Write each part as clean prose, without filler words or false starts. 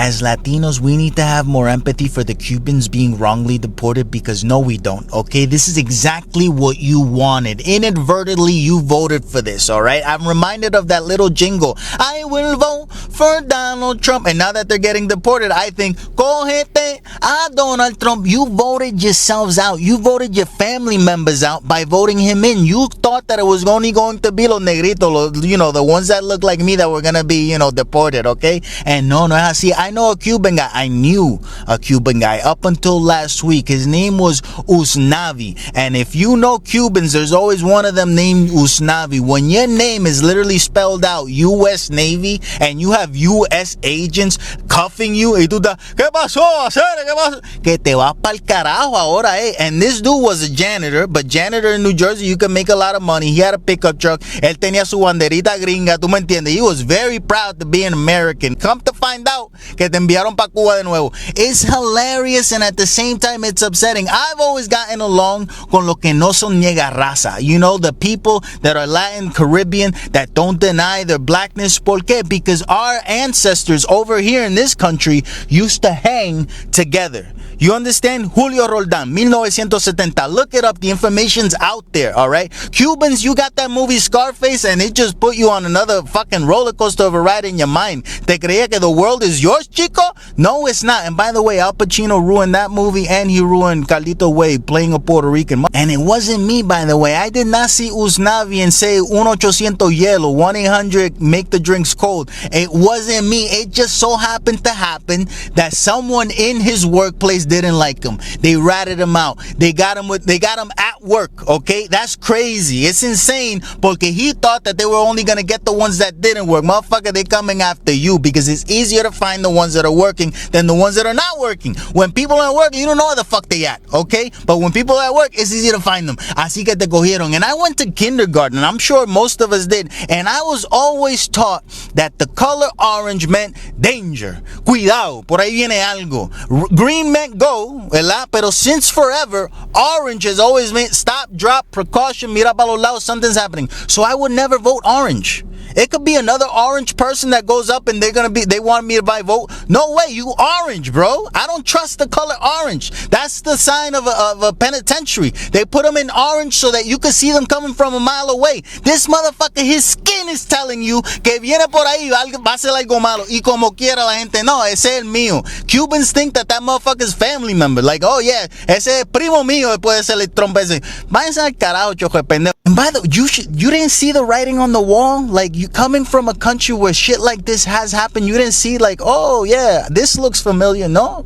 as Latinos, we need to have more empathy for the Cubans being wrongly deported, because no, we don't, okay? This is exactly what you wanted. Inadvertently, you voted for this, all right? I'm reminded of that little jingle, I will vote for Donald Trump. And now that they're getting deported, I think, cogete a Donald Trump. You voted yourselves out. You voted your family members out by voting him in. You thought that it was only going to be los negritos, the ones that look like me that were going to be, deported, okay? And no, see, I know a Cuban guy. I knew a Cuban guy up until last week. His name was Usnavi. And if you know Cubans, there's always one of them named Usnavi. When your name is literally spelled out U.S. Navy and you have U.S. agents cuffing you, y tú estás, ¿qué pasó? ¿Qué pasó? Que te vas pa'l carajo ahora, eh? And this dude was a janitor, but janitor in New Jersey, you can make a lot of money. He had a pickup truck. Él tenía su banderita gringa, tú me entiendes. He was very proud to be an American. Come to find out que te enviaron pa' Cuba de nuevo. It's hilarious, and at the same time, it's upsetting. I've always gotten along con lo que no son niega raza. The people that are Latin, Caribbean, that don't deny their blackness. ¿Por qué? Because our ancestors over here in this country used to hang together. You understand? Julio Roldan, 1970. Look it up. The information's out there, all right? Cubans, you got that movie Scarface, and it just put you on another fucking roller coaster of a ride in your mind. ¿Te creía que the world is yours, chico? No, it's not. And by the way, Al Pacino ruined that movie, and he ruined Carlito Way playing a Puerto Rican. And it wasn't me, by the way. I did not see Usnavi and say 1-800-YELLOW, 1-800 make the drinks cold. It wasn't me. It just so happened to happen that someone in his workplace didn't like him. They ratted him out. They got him at work, okay? That's crazy. It's insane, porque he thought that they were only gonna get the ones that didn't work. Motherfucker, they coming after you because it's easier to find the ones that are working than the ones that are not working. When people aren't working, you don't know where the fuck they at, okay? But when people are at work, it's easy to find them. Así que te cogieron. And I went to kindergarten, I'm sure most of us did, and I was always taught that the color orange meant danger. Cuidado, por ahí viene algo. Green meant go, ¿verdad? Pero since forever, orange has always meant stop, drop, precaution, mira para los lados, something's happening. So I would never vote orange. It could be another orange person that goes up and they want me to buy vote. No way, you orange, bro. I don't trust the color orange. That's the sign of a penitentiary. They put them in orange so that you can see them coming from a mile away. This motherfucker, his skin is telling you que viene por ahí, va a ser algo malo. Y como quiera la gente, no, ese es el mío. Cubans think that motherfucker's family member. Like, oh yeah, ese es primo mío, puede ser el Trump ese. Váyanse al carajo, chojo de pendejo. And by the way, you didn't see the writing on the wall? Like, you coming from a country where shit like this has happened, you didn't see like, oh yeah, this looks familiar. No,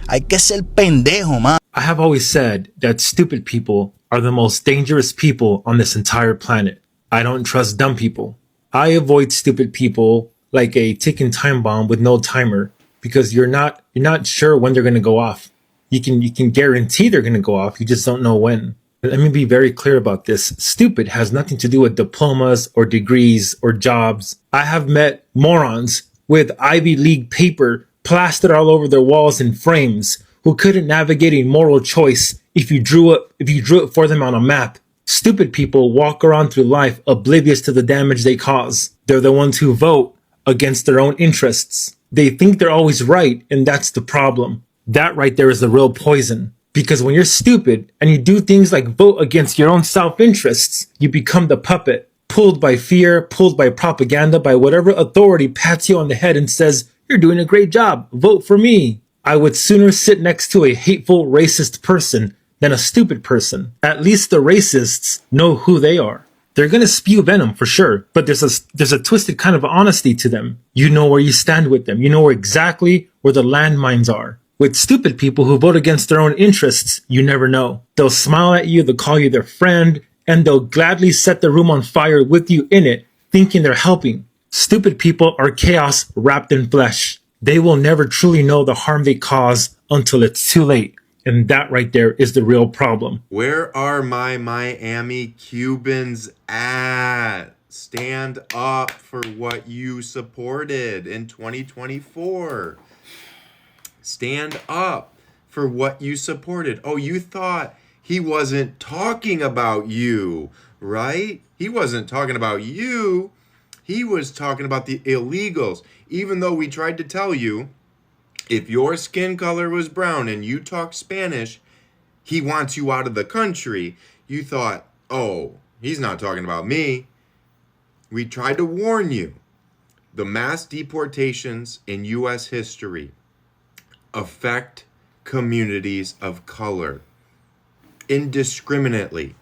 hay que ser pendejo, man. I have always said that stupid people are the most dangerous people on this entire planet. I don't trust dumb people. I avoid stupid people like a ticking time bomb with no timer, because you're not sure when they're going to go off. You can guarantee they're going to go off. You just don't know when. Let me be very clear about this. Stupid has nothing to do with diplomas or degrees or jobs. I have met morons with Ivy League paper plastered all over their walls in frames who couldn't navigate a moral choice if you drew it for them on a map. Stupid people walk around through life oblivious to the damage they cause. They're the ones who vote against their own interests. They think they're always right, and that's the problem. That right there is the real poison. Because when you're stupid and you do things like vote against your own self-interests, you become the puppet, pulled by fear, pulled by propaganda, by whatever authority pats you on the head and says, you're doing a great job, vote for me. I would sooner sit next to a hateful, racist person than a stupid person. At least the racists know who they are. They're gonna spew venom for sure, but there's a twisted kind of honesty to them. You know where you stand with them. You know exactly where the landmines are. With stupid people who vote against their own interests, you never know. They'll smile at you, they'll call you their friend, and they'll gladly set the room on fire with you in it, thinking they're helping. Stupid people are chaos wrapped in flesh. They will never truly know the harm they cause until it's too late. And that right there is the real problem. Where are my Miami Cubans at? Stand up for what you supported in 2024. Stand up for what you supported. Oh, you thought he wasn't talking about you, right? He wasn't talking about you. He was talking about the illegals. Even though we tried to tell you If your skin color was brown and you talk Spanish, he wants you out of the country. You thought, oh, he's not talking about me. We tried to warn you. The mass deportations in U.S. history affect communities of color indiscriminately.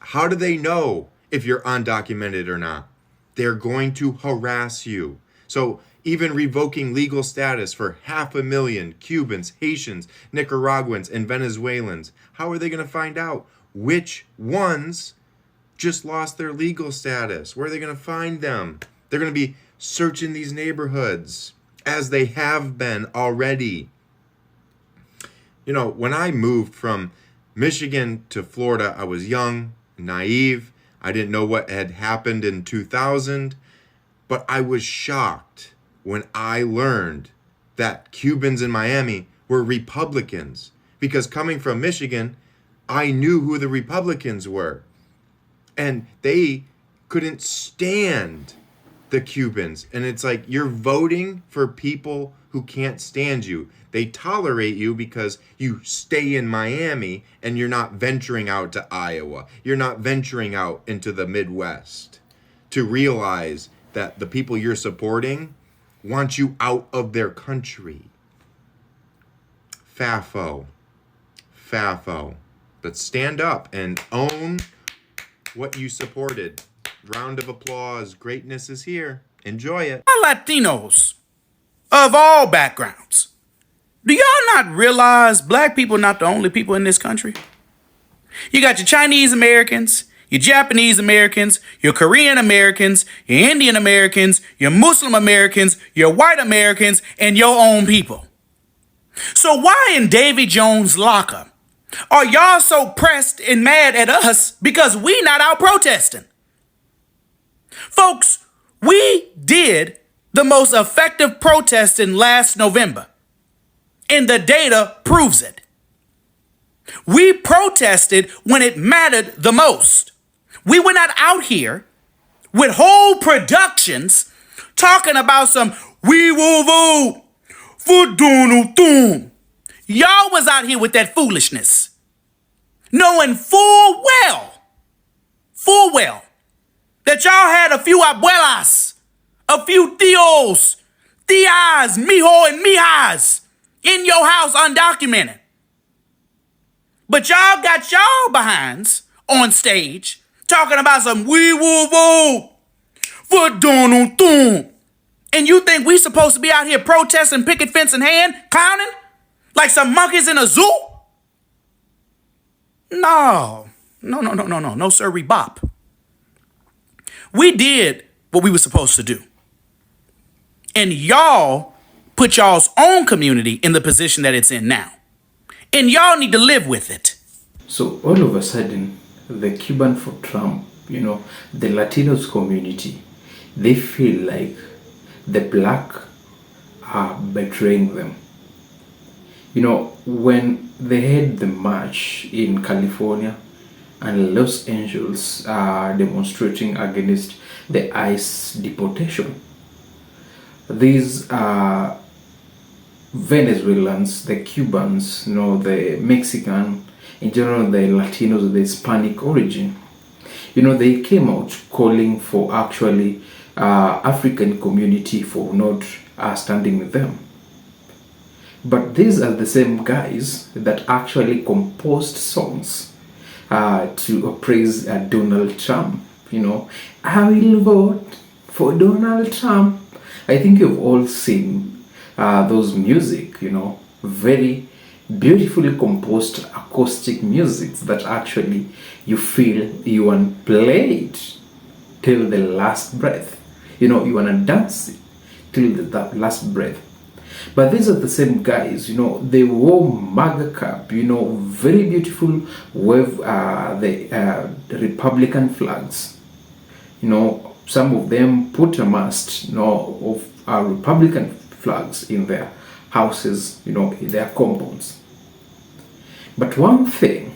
How do they know if you're undocumented or not? They're going to harass you. So even revoking legal status for 500,000 Cubans, Haitians, Nicaraguans, and Venezuelans, how are they going to find out which ones just lost their legal status? Where are they going to find them? They're going to be searching these neighborhoods, as they have been already. You know, when I moved from Michigan to Florida, I was young, naive. I didn't know what had happened in 2000, but I was shocked when I learned that Cubans in Miami were Republicans. Because coming from Michigan, I knew who the Republicans were. And they couldn't stand the Cubans. And it's like, you're voting for people who can't stand you. They tolerate you because you stay in Miami and you're not venturing out to Iowa. You're not venturing out into the Midwest to realize that the people you're supporting want you out of their country. FAFO. But stand up and own what you supported. Round of applause. Greatness is here. Enjoy it. Latinos of all backgrounds. Do y'all not realize black people are not the only people in this country? You got your Chinese Americans, your Japanese Americans, your Korean Americans, your Indian Americans, your Muslim Americans, your white Americans, and your own people. So why in Davy Jones' locker are y'all so pressed and mad at us because we not out protesting? Folks, we did the most effective protesting last November, and the data proves it. We protested when it mattered the most. We were not out here with whole productions talking about some "we will vote for Donald Trump." Y'all was out here with that foolishness, knowing full well, that y'all had a few abuelas, a few tios, tias, mijo, and mijas in your house undocumented. But y'all got y'all behinds on stage talking about some "we will vote for Donald Trump." And you think we supposed to be out here protesting, picket fence in hand, clowning like some monkeys in a zoo? No, sir, bop. We did what we were supposed to do. And y'all put y'all's own community in the position that it's in now. And y'all need to live with it. So all of a sudden, the Cuban for Trump, the Latinos community, they feel like the black are betraying them. When they had the march in California and Los Angeles demonstrating against the ICE deportation, these Venezuelans, the Cubans, the Mexican, in general the Latinos, the Hispanic origin, they came out calling for actually African community for not standing with them. But these are the same guys that actually composed songs to praise Donald Trump. I will vote for Donald Trump. I think you've all seen those music, very beautifully composed acoustic music that actually you feel you want to play it till the last breath. You want to dance it till the last breath. But these are the same guys, they wore MAGA cap, very beautiful with the Republican flags. Some of them put a mast, of Republican flags in their houses, in their compounds. But one thing,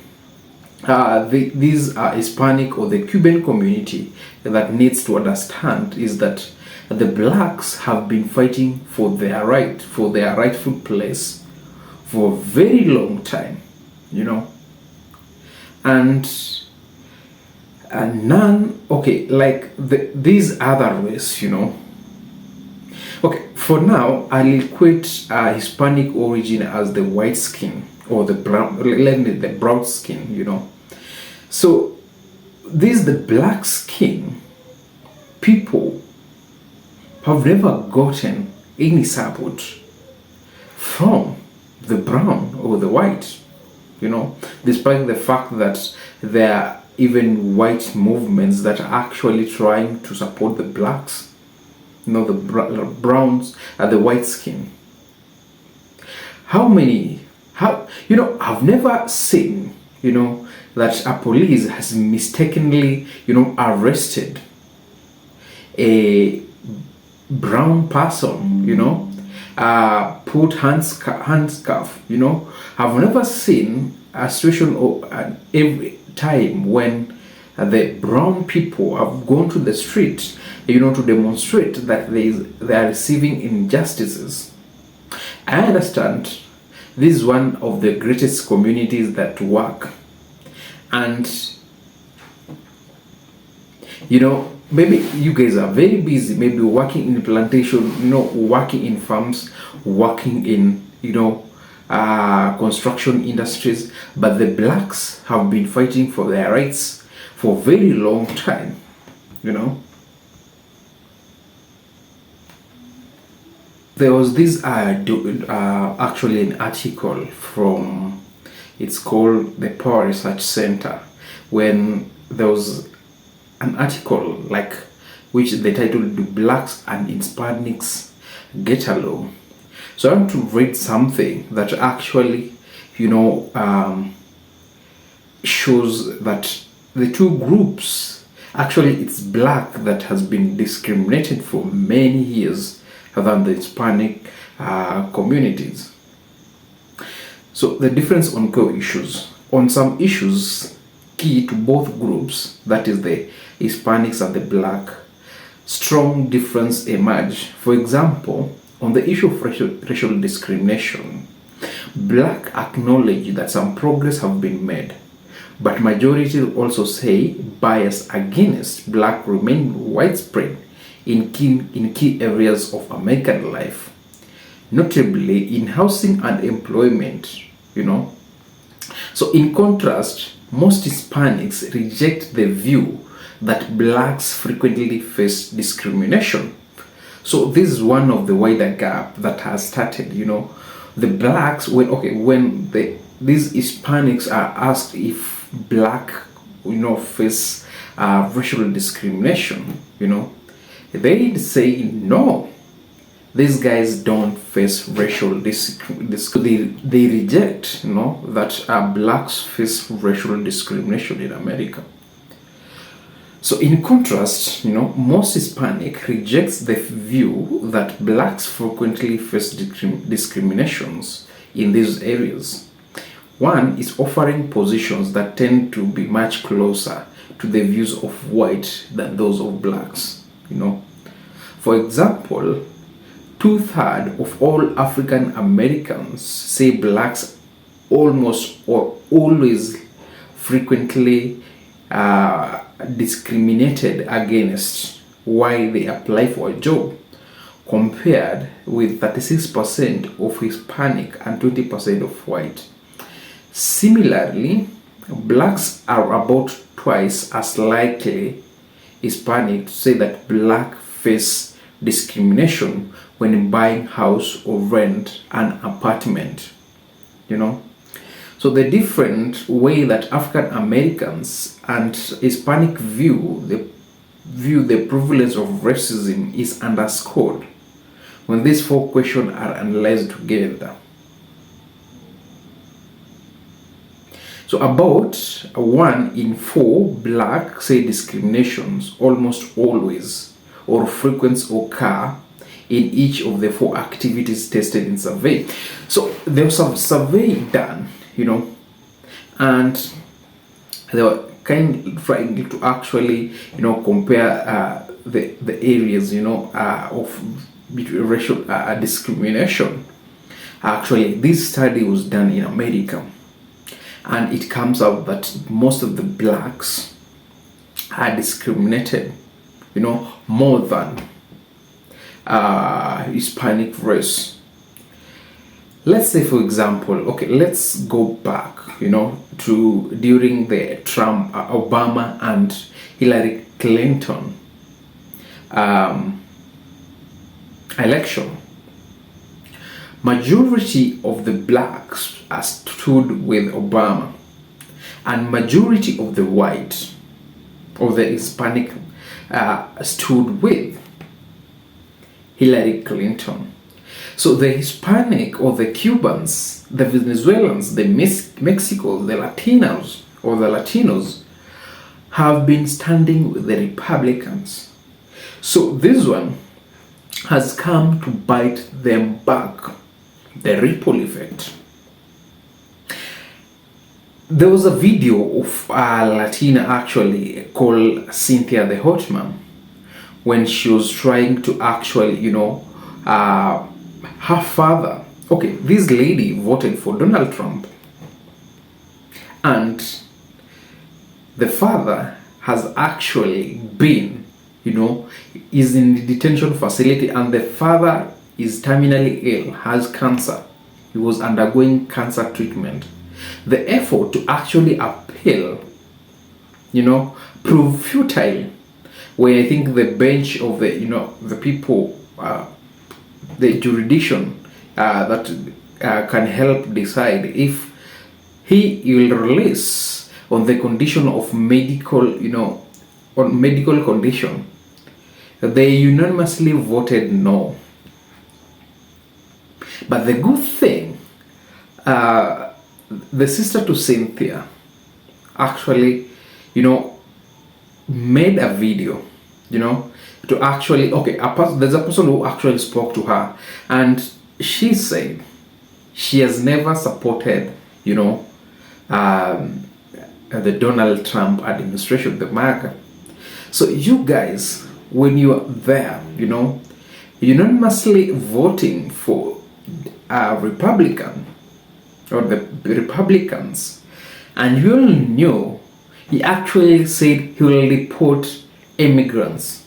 these Hispanic or the Cuban community that needs to understand is that the blacks have been fighting for their right, for their rightful place for a very long time, you know. And none, okay, like these other race, you know. Okay, for now, I'll equate Hispanic origin as the white skin or the brown, the brown skin, you know. So, the black skin people have never gotten any support from the brown or the white, you know, despite the fact that there are even white movements that are actually trying to support the blacks, you know, the browns and the white skin. You know, I've never seen, you know, that a police has mistakenly, you know, arrested a brown person, you know, put handscarf, you know. I've never seen a situation every time when the brown people have gone to the street, you know, to demonstrate that they are receiving injustices. I understand this is one of the greatest communities that work, and you know, maybe you guys are very busy, maybe working in plantation, you know, working in farms, working in, you know, construction industries, but the blacks have been fighting for their rights for a very long time, you know. There was this actually an article from, it's called the Power Research Center, when there was an article like which the title "Do Blacks and Hispanics Get Along?" So I want to read something that actually, you know, shows that the two groups, actually it's black that has been discriminated for many years than the Hispanic communities. So the difference on core issues. On some issues key to both groups, that is the Hispanics and the black, strong difference emerge. For example, on the issue of racial discrimination, black acknowledge that some progress have been made, but majority also say bias against black remain widespread in key areas of American life, notably in housing and employment, you know. So in contrast, most Hispanics reject the view that blacks frequently face discrimination. So this is one of the wider gap that has started, you know. The blacks, when these Hispanics are asked if black, you know, face racial discrimination, you know, they say no, these guys don't face racial discrimination. They reject, you know, that blacks face racial discrimination in America. So in contrast, you know, most Hispanic rejects the view that blacks frequently face discriminations in these areas. One is offering positions that tend to be much closer to the views of white than those of blacks, you know. For example, 2/3 of all African Americans say blacks almost or always frequently discriminated against while they apply for a job, compared with 36% of Hispanic and 20% of white. Similarly, blacks are about twice as likely Hispanic to say that black face discrimination when buying house or rent an apartment, you know. So the different way that African Americans and Hispanic view the prevalence of racism is underscored when these four questions are analyzed together. So about 1 in 4 black say discriminations almost always or frequently occur in each of the 4 activities tested in survey. So there was some survey done, you know, and they were kind of trying to actually, you know, compare the areas, of racial discrimination. Actually, this study was done in America, and it comes out that most of the blacks are discriminated, more than Hispanic race. Let's say, for example, okay, let's go back, to during the Trump, Obama, and Hillary Clinton election. Majority of the blacks stood with Obama, and majority of the white, of the Hispanic, stood with Hillary Clinton. So the Hispanic or the Cubans, the Venezuelans, the Mexico, the Latinos or the Latinos have been standing with the Republicans. So this one has come to bite them back. The ripple effect. There was a video of a Latina actually called Cynthia the Hotman when she was trying to actually, her father, okay, this lady voted for Donald Trump, and the father has actually been, is in the detention facility, and the father is terminally ill, has cancer. He was undergoing cancer treatment. The effort to actually appeal, proved futile, where I think the bench of the, the people, the jurisdiction that can help decide if he will release on the condition of medical, on medical condition, they unanimously voted no. But the good thing, the sister to Cynthia actually, made a video, to actually, okay, there's a person who actually spoke to her, and she said she has never supported, the Donald Trump administration, the MAGA. So you guys, when you are there, unanimously voting for a Republican or the Republicans, and you all knew he actually said he will deport immigrants.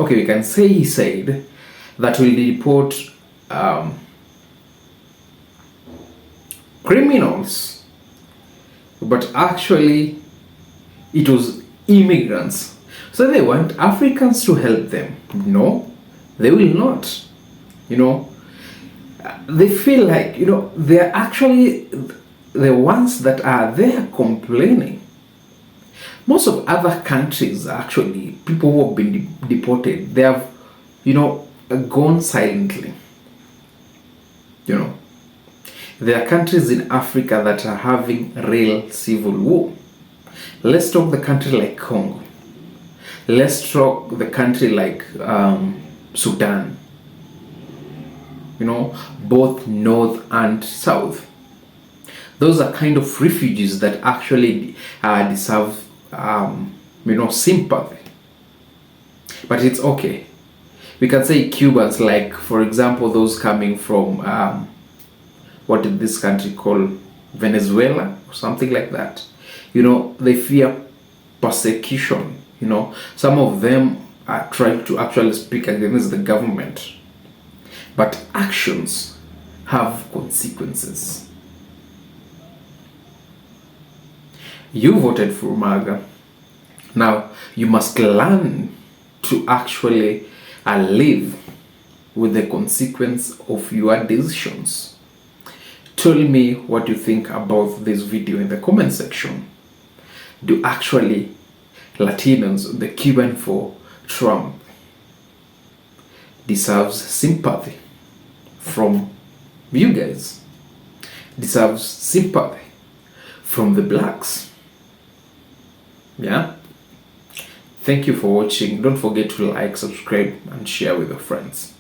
Okay, we can say he said that will deport criminals, but actually it was immigrants. So they want Africans to help them. No, they will not. They feel like, they're actually the ones that are there complaining. Most of other countries, actually, people who have been deported, they have, gone silently. There are countries in Africa that are having real civil war. Let's talk the country like Congo. Let's talk the country like Sudan. Both north and south. Those are kind of refugees that actually deserve, sympathy. But it's okay. We can say Cubans, like, for example, those coming from, what did this country call? Venezuela or something like that. They fear persecution. Some of them are trying to actually speak against the government. But actions have consequences. You voted for MAGA. Now, you must learn to actually live with the consequence of your decisions. Tell me what you think about this video in the comment section. Do actually Latinos, the Cuban for Trump, deserves sympathy from you guys? Deserves sympathy from the blacks? Yeah? Thank you for watching. Don't forget to like, subscribe, and share with your friends.